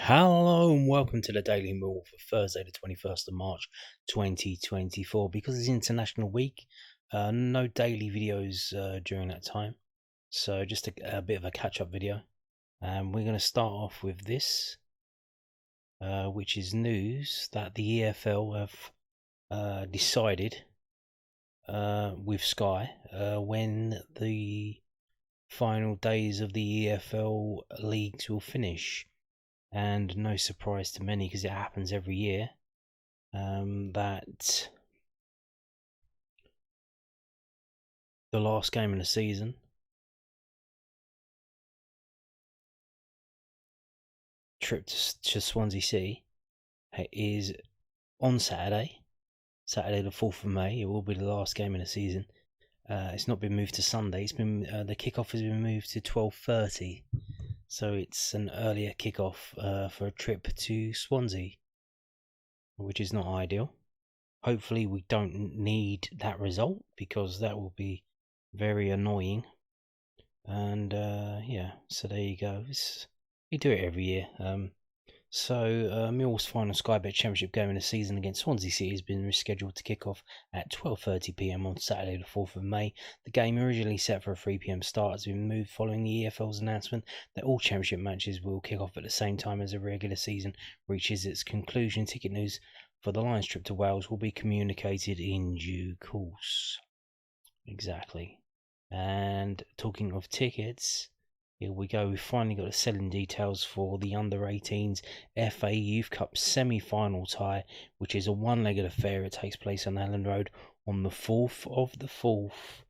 Hello and welcome to the Daily Millwall for Thursday the 21st of March 2024. Because it's International Week, no daily videos during that time, so just a bit of a catch-up video. And we're going to start off with this, which is news that the EFL have decided with Sky when the final days of the EFL leagues will finish. And no surprise to many, because it happens every year, that the last game of the season trip to Swansea City is on Saturday the 4th of May. It will be the last game of the season. It's not been moved to Sunday. It's been the kickoff has been moved to 12:30. So it's an earlier kickoff for a trip to Swansea, which is not ideal. Hopefully we don't need that result, because that will be very annoying. And yeah, so there you go. We do it every year. Millwall's final Sky Bet Championship game in the season against Swansea City has been rescheduled to kick off at 12:30 p.m. on Saturday the 4th of May. The game, originally set for a 3 p.m. start, has been moved following the EFL's announcement that all championship matches will kick off at the same time as the regular season reaches its conclusion. Ticket news for the Lions trip to Wales will be communicated in due course. Exactly. And talking of tickets, here we go. We've finally got the selling details for the under-18s FA Youth Cup semi-final tie, which is a one-legged affair. It takes place on Elland Road on the 4th of the 4th.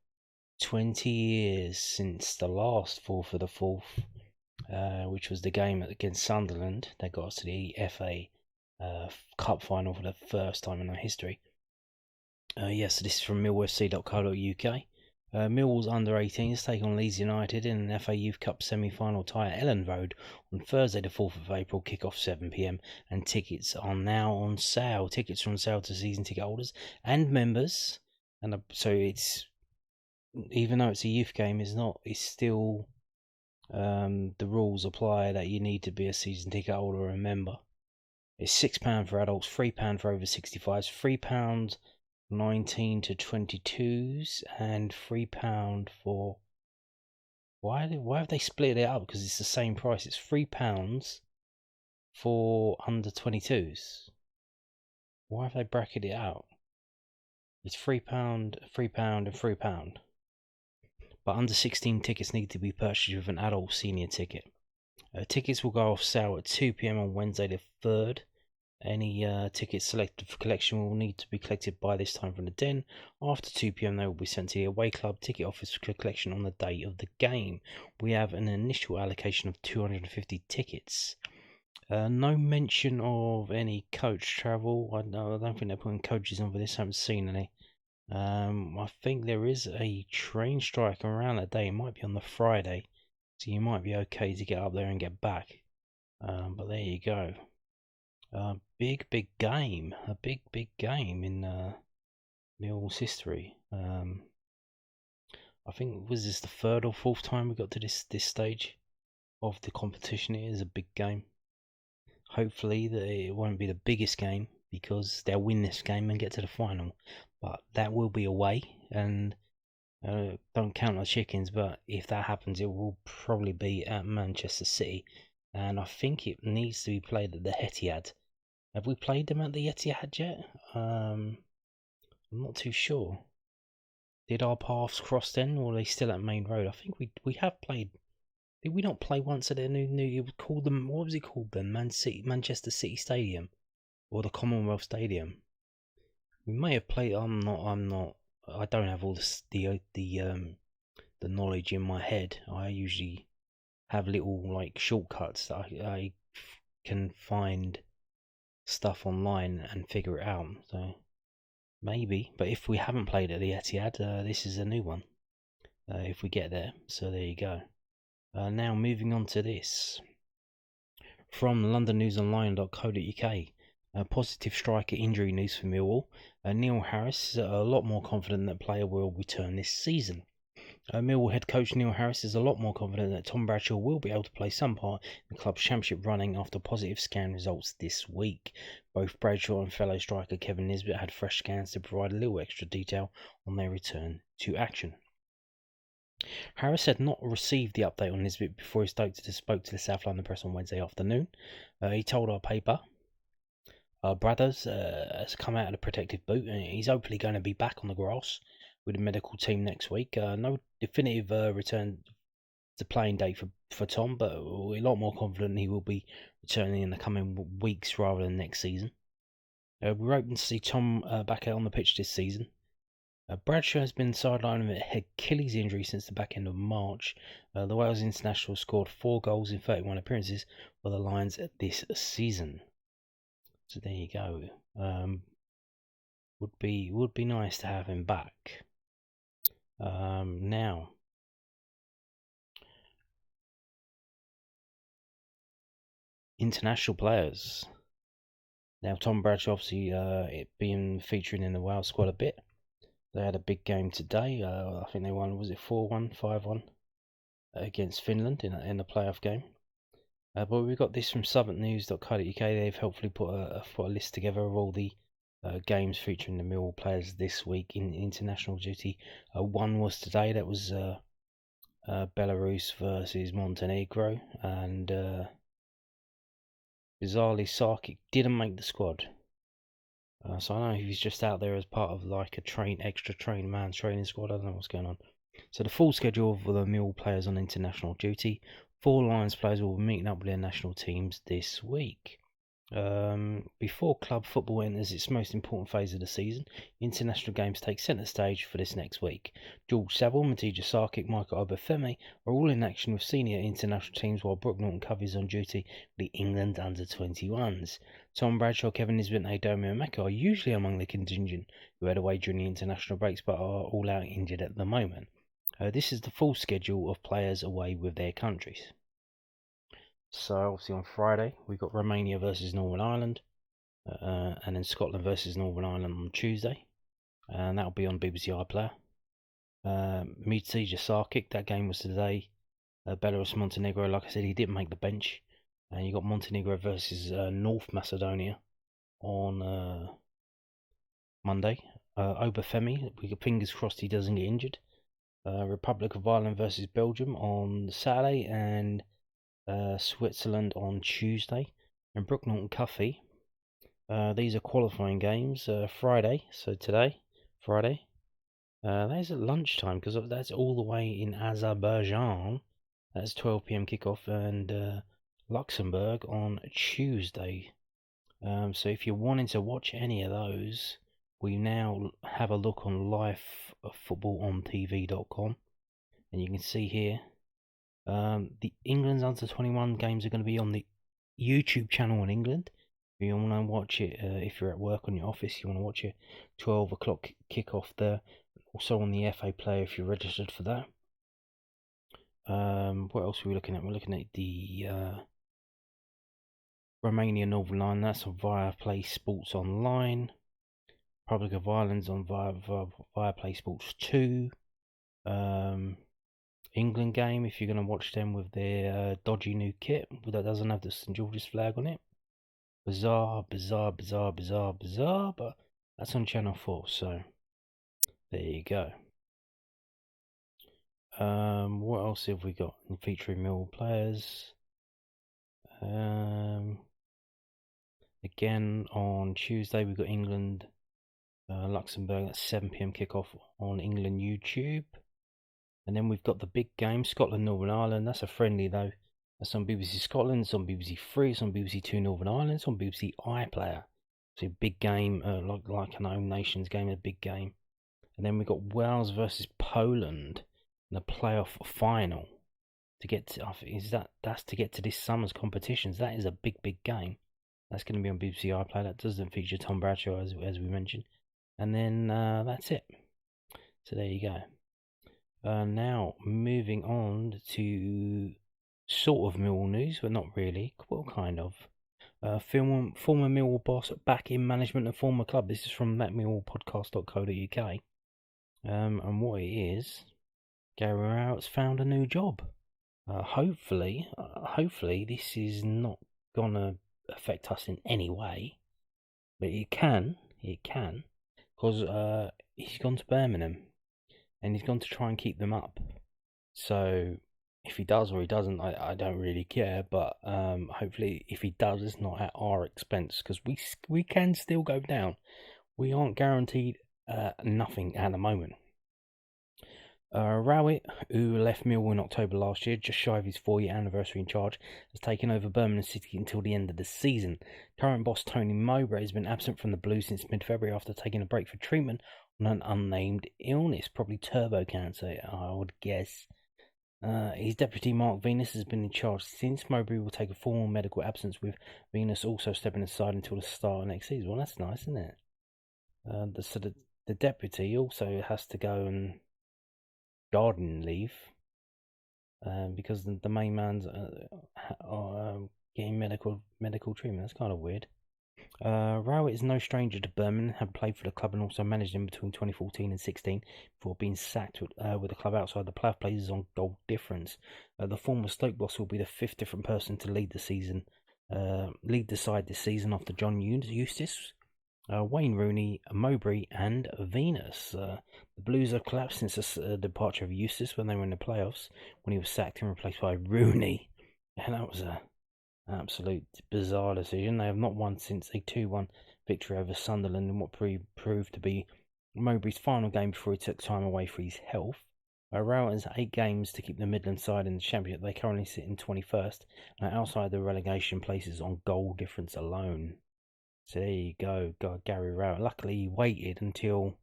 20 years since the last 4th of the 4th, which was the game against Sunderland that got us to the FA Cup final for the first time in our history. Yes, this is from millwallfc.co.uk. Millwall's under-18s take on Leeds United in an FA Youth Cup semi-final tie at Elland Road on Thursday the 4th of April, kick-off 7 p.m, and tickets are now on sale. Tickets are on sale to season ticket holders and members, and so it's, even though it's a youth game, it's still the rules apply that you need to be a season ticket holder or a member. It's £6 for adults, £3 for over 65s, £3 19 to 22s, and £3 for, why have they split it up? Because it's the same price. It's £3 for under 22s. Why have they bracketed it out? It's £3, £3 and £3. But under 16 tickets need to be purchased with an adult senior ticket. Tickets will go off sale at 2 p.m. on Wednesday the 3rd. Any tickets selected for collection will need to be collected by this time from the den. After 2 p.m. they will be sent to the away club ticket office for collection on the day of the game. We have an initial allocation of 250 tickets. No mention of any coach travel. I don't think they're putting coaches on for this. I haven't seen any. I think there is a train strike around that day. It might be on the Friday, so you might be okay to get up there and get back. But there you go. Big game. A big game in Millwall's history. I think, was this the 3rd or 4th time we got to this stage of the competition? It is a big game. Hopefully it won't be the biggest game, because they'll win this game and get to the final. But that will be away, and don't count our chickens, but if that happens, it will probably be at Manchester City. And I think it needs to be played at the Etihad. Have we played them at the Etihad yet? I'm not too sure. Did our paths cross then, or are they still at Main Road? I think we have played. Did we not play once at their new? It was called them. What was it called then? Manchester City Stadium, or the Commonwealth Stadium? We may have played. I'm not. I don't have all the knowledge in my head. I usually have little like shortcuts that I can find stuff online and figure it out. So maybe, but if we haven't played at the Etihad, this is a new one if we get there. So there you go. Now moving on to this from londonnewsonline.co.uk. Positive striker injury news for Millwall. Neil Harris is a lot more confident that player will return this season. Millwall head coach Neil Harris is a lot more confident that Tom Bradshaw will be able to play some part in the club's championship running after positive scan results this week. Both Bradshaw and fellow striker Kevin Nisbet had fresh scans to provide a little extra detail on their return to action. Harris had not received the update on Nisbet before he spoke to the South London press on Wednesday afternoon. He told our paper, Brothers has come out of the protective boot and he's hopefully going to be back on the grass with the medical team next week. No definitive return to playing date for Tom, but we're a lot more confident he will be returning in the coming weeks rather than next season. We're hoping to see Tom back out on the pitch this season. Bradshaw has been sidelined with an Achilles injury since the back end of March. The Wales international scored 4 goals in 31 appearances for the Lions this season. So there you go. Would be nice to have him back. Now, international players. Now, Tom Bradshaw obviously it being featured in the Wales squad a bit. They had a big game today. I think they won. Was it 4-1, 5-1 against Finland in a playoff game? But we got this from southernnews.co.uk. They've helpfully put a list together of all the games featuring the Millwall players this week in international duty. One was today. That was Belarus versus Montenegro, and bizarrely Sarkic didn't make the squad. So I don't know if he's just out there as part of like a extra trained man's training squad. I don't know what's going on. So the full schedule of the Millwall players on international duty. 4 Lions players will be meeting up with their national teams this week. Before club football enters its most important phase of the season, international games take centre stage for this next week. George Saville, Matija Sarkic, Michael Obafemi are all in action with senior international teams, while Brooke Norton-Covey is on duty with the England under-21s. Tom Bradshaw, Kevin Nisbet and Adom-Malaki are usually among the contingent who had away during the international breaks but are all out injured at the moment. This is the full schedule of players away with their countries. So obviously on Friday we've got Romania versus Northern Ireland, and then Scotland versus Northern Ireland on Tuesday, and that'll be on BBC iPlayer. Mitja Sarkic, that game was today. Belarus Montenegro, like I said, he didn't make the bench. And you got Montenegro versus North Macedonia on Monday. Obafemi, we got fingers crossed he doesn't get injured. Republic of Ireland versus Belgium on Saturday, and Switzerland on Tuesday. And Brooke Norton-Covey, these are qualifying games. Friday, so today, Friday. That's at lunchtime because that's all the way in Azerbaijan. That's 12 p.m. kickoff, and Luxembourg on Tuesday. So if you're wanting to watch any of those, we now have a look on livefootballontv.com, and you can see here the England's under-21 games are going to be on the YouTube channel in England. If you want to watch it, if you're at work on your office, you want to watch it, 12 o'clock kickoff there. Also on the FA Player if you're registered for that. What else are we looking at? We're looking at the Romania Northern Line. That's on Viaplay Sports Online. Republic of Ireland's on Viaplay Sports 2. England game, if you're going to watch them with their dodgy new kit that doesn't have the St George's flag on it. Bizarre, but that's on Channel 4, so there you go. What else have we got featuring Millwall players? Again on Tuesday we've got England Luxembourg at 7 p.m. kickoff on England YouTube. And then we've got the big game, Scotland Northern Ireland. That's a friendly though. That's on BBC Scotland, it's on BBC 3, it's on BBC 2 Northern Ireland, it's on BBC iPlayer. So a big game, like an Home Nations game, a big game. And then we've got Wales versus Poland in the playoff final. To get to, that's to get to this summer's competitions. That is a big game. That's going to be on BBC iPlayer. That doesn't feature Tom Bradshaw as we mentioned. And then that's it. So there you go. Now moving on to sort of Millwall news, but not really. Well, kind of. Former Millwall boss back in management of former club. This is from thatmillwallpodcast.co.uk. And what it is, Gary Rowett's found a new job. Hopefully this is not gonna affect us in any way, but it can, because he's gone to Birmingham and he's gone to try and keep them up. So if he does or he doesn't, I don't really care. But hopefully, if he does, it's not at our expense, because we can still go down. We aren't guaranteed nothing at the moment. Rowett, who left Millwall in October last year, just shy of his 4-year anniversary in charge, has taken over Birmingham City until the end of the season. Current boss Tony Mowbray has been absent from the Blues since mid-February after taking a break for treatment on an unnamed illness, probably turbo cancer, I would guess. His deputy Mark Venus has been in charge since. Mowbray will take a formal medical absence, with Venus also stepping aside until the start of next season. Well, that's nice, isn't it? The deputy also has to go and garden leave because the main man's getting medical treatment. That's kind of weird. Rowett is no stranger to Birmingham, had played for the club and also managed him between 2014 and 16 before being sacked with the club outside the playoff places on goal difference. The former Stoke boss will be the 5th different person to lead the side this season after John Eustace, Wayne Rooney, Mowbray and Venus. The Blues have collapsed since the departure of Eustace when they were in the playoffs, when he was sacked and replaced by Rooney. And that was a absolute bizarre decision. They have not won since a 2-1 victory over Sunderland in what proved to be Mowbray's final game before he took time away for his health. Rowett has 8 games to keep the Midland side in the Championship. They currently sit in 21st and outside the relegation places on goal difference alone. So there you go, Gary Rowett. Luckily he waited until,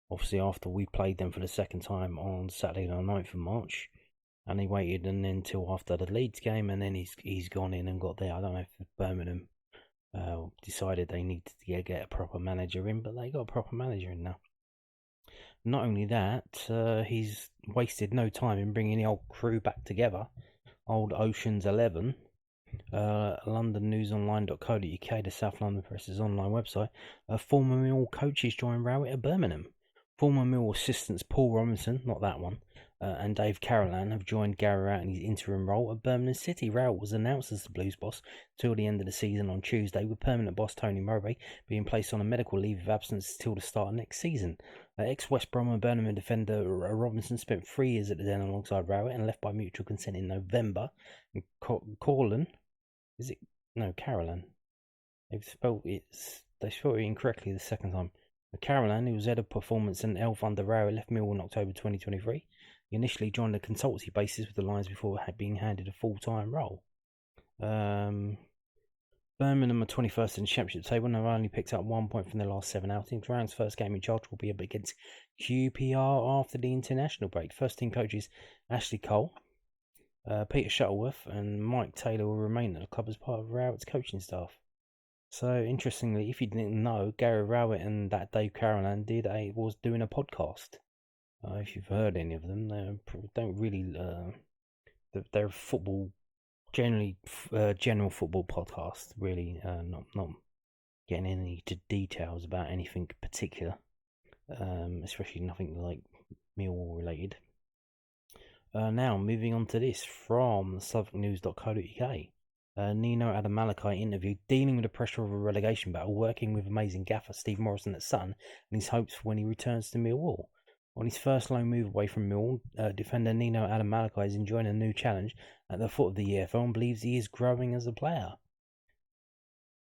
obviously, after we played them for the second time on Saturday the 9th of March. And he waited until after the Leeds game, and then he's gone in and got there. I don't know if Birmingham decided they needed to get a proper manager in, but they got a proper manager in now. Not only that, he's wasted no time in bringing the old crew back together. Old Ocean's 11, londonnewsonline.co.uk, the South London Press's online website. Former Millwall coaches join Rowett at Birmingham. Former Millwall assistants Paul Robinson, not that one, and Dave Carolan have joined Gary Rowett in his interim role at Birmingham City. Rowett was announced as the Blues boss till the end of the season on Tuesday, with permanent boss Tony Mowbray being placed on a medical leave of absence till the start of next season. Ex-West Brom and Birmingham defender Robinson spent 3 years at the Den alongside Rowett and left by mutual consent in November. And Carolan? They spelled it incorrectly the second time. Carolan, who was head of performance and elf under Rowett, left Millwall in October 2023. He initially joined a consultancy basis with the Lions before being handed a full-time role. Birmingham are 21st in the Championship table and have only picked up 1 point from their last 7 outings. Rowland's first game in charge will be up against QPR after the international break. First team coaches Ashley Cole, Peter Shuttleworth and Mike Taylor will remain at the club as part of Rowett's coaching staff. So, interestingly, if you didn't know, Gary Rowett and that Dave Carolan was doing a podcast. If you've heard any of them, they don't really. They're football, general football podcast. Really, not getting into details about anything particular, especially nothing like Millwall related. Now, moving on to this from southwarknews.co.uk. Nino Adom-Malaki interview, dealing with the pressure of a relegation battle, working with amazing gaffer Steve Morrison at Sutton, and his hopes for when he returns to Millwall. On his first loan move away from Millwall, defender Nino Adom-Malaki is enjoying a new challenge at the foot of the EFL and believes he is growing as a player.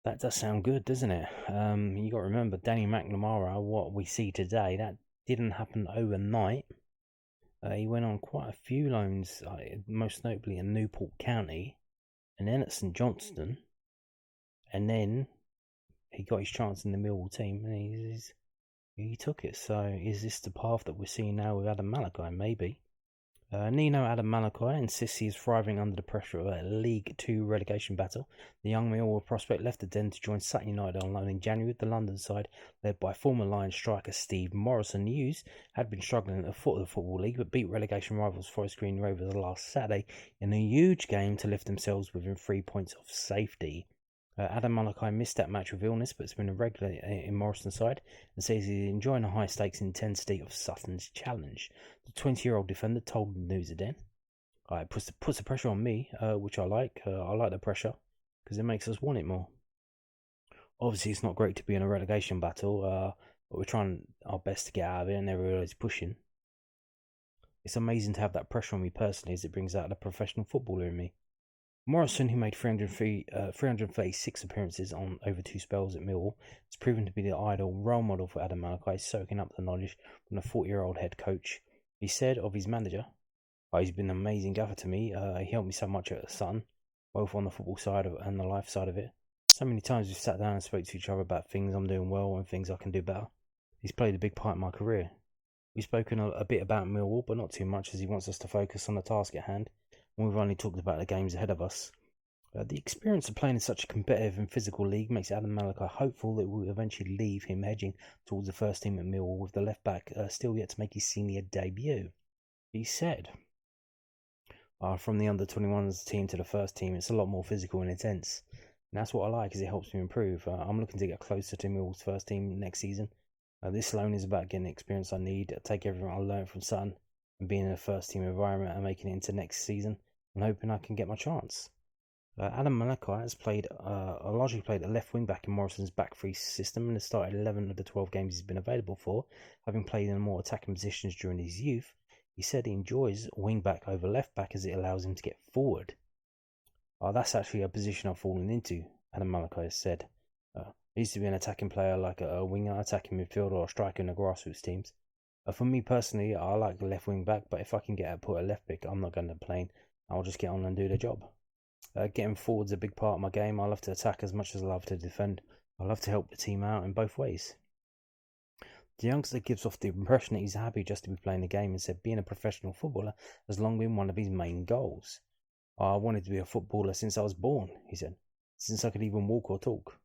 That does sound good, doesn't it? You got to remember, Danny McNamara, what we see today, that didn't happen overnight. He went on quite a few loans, most notably in Newport County, and then at St Johnstone, and then he got his chance in the Millwall team, and he took it. So is this the path that we're seeing now with Adom-Malaki? Maybe. Nino Adom-Malaki insists he is thriving under the pressure of a League 2 relegation battle. The young Millwall prospect left the Den to join Sutton United on loan in January, with the London side led by former Lions striker Steve Morrison. News had been struggling at the foot of the Football League, but beat relegation rivals Forest Green Rovers last Saturday in a huge game to lift themselves within 3 points of safety. Adom-Malaki missed that match with illness, but has been a regular in Morrison's side and says he's enjoying the high stakes intensity of Sutton's challenge. The 20-year-old defender told News Den, "It puts the pressure on me, which I like. I like the pressure because it makes us want it more. Obviously, it's not great to be in a relegation battle, but we're trying our best to get out of it, and everybody's pushing. It's amazing to have that pressure on me personally, as it brings out the professional footballer in me." Morrison, who made 336 appearances on over 2 spells at Millwall, has proven to be the ideal role model for Adom-Malaki, soaking up the knowledge from the 40-year-old head coach. He said of his manager, "He's been an amazing gaffer to me. He helped me so much at Sutton, both on the football side and the life side of it. So many times we've sat down and spoke to each other about things I'm doing well and things I can do better. He's played a big part in my career. We've spoken a bit about Millwall, but not too much, as he wants us to focus on the task at hand, and we've only talked about the games ahead of us. The experience of playing in such a competitive and physical league makes Adom-Malaki hopeful that we'll eventually leave him hedging towards the first team at Millwall, with the left back still yet to make his senior debut." He said, "From the under-21s team to the first team, it's a lot more physical and intense. And that's what I like, as it helps me improve. I'm looking to get closer to Millwall's first team next season. This loan is about getting the experience I need, take everything I learned from Sutton and being in a first team environment and making it into next season, and hoping I can get my chance." Adom-Malaki has largely played a left wing back in Morrison's back three system and has started 11 of the 12 games he's been available for, having played in more attacking positions during his youth. He said he enjoys wing back over left back as it allows him to get forward. "That's actually a position I've fallen into," Adom-Malaki has said. "I used to be an attacking player, like a winger, attacking midfielder, or a striker in the grassroots teams. For me personally, I like the left wing back, but if I can put a left pick, I'm not going to complain. I'll just get on and do the job. Getting forward's a big part of my game. I love to attack as much as I love to defend. I love to help the team out in both ways." The youngster gives off the impression that he's happy just to be playing the game and said being a professional footballer has long been one of his main goals. "I wanted to be a footballer since I was born," he said, "since I could even walk or talk.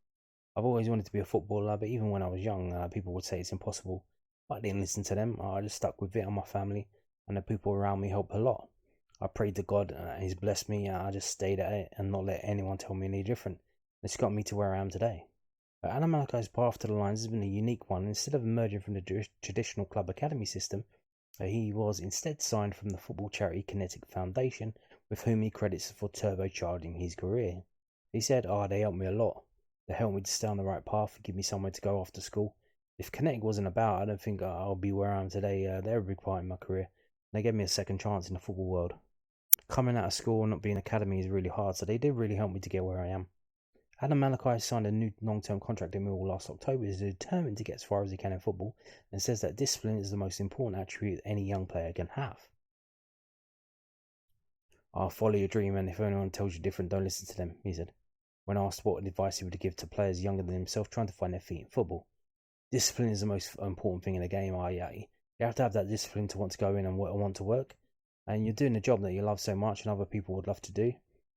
I've always wanted to be a footballer, but even when I was young, people would say it's impossible. But I didn't listen to them. I just stuck with it, and my family and the people around me helped a lot. I prayed to God, and He's blessed me, and I just stayed at it and not let anyone tell me any different. It's got me to where I am today." Adom-Malaki's path to the Lions has been a unique one. Instead of emerging from the traditional club academy system, he was instead signed from the football charity Kinetic Foundation, with whom he credits for turbocharging his career. He said, "They helped me a lot. They helped me to stay on the right path and give me somewhere to go after school. If Kinetic wasn't about, I don't think I'll be where I am today. They're a big part in my career. They gave me a second chance in the football world. Coming out of school and not being academy is really hard, so they did really help me to get where I am." Adom-Malaki signed a new long-term contract in Millwall last October. He is determined to get as far as he can in football and says that discipline is the most important attribute any young player can have. "I'll follow your dream, and if anyone tells you different, don't listen to them," he said, when asked what advice he would give to players younger than himself trying to find their feet in football. "Discipline is the most important thing in the game. You have to have that discipline to want to go in and want to work. And you're doing a job that you love so much and other people would love to do.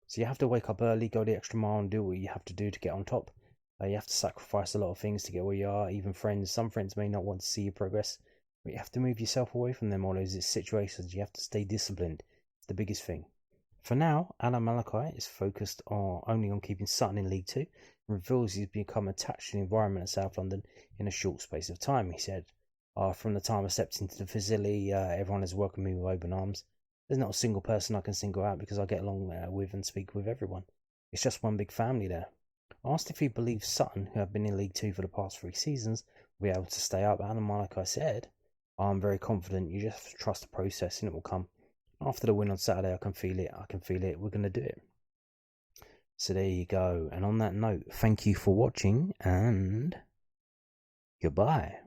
So you have to wake up early, go the extra mile, and do what you have to do to get on top. You have to sacrifice a lot of things to get where you are, even friends. Some friends may not want to see you progress, but you have to move yourself away from them all those situations. You have to stay disciplined. It's the biggest thing." For now, Adom-Malaki is focused only on keeping Sutton in League 2 and reveals he's become attached to the environment of South London in a short space of time. He said, "From the time I stepped into the facility, everyone has welcomed me with open arms. There's not a single person I can single out because I get along with and speak with everyone. It's just one big family there." Asked if he believes Sutton, who have been in League 2 for the past 3 seasons, will be able to stay up, Adom-Malaki said, "I'm very confident. You just have to trust the process and it will come. After the win on Saturday, I can feel it. We're going to do it." So there you go. And on that note, thank you for watching and goodbye.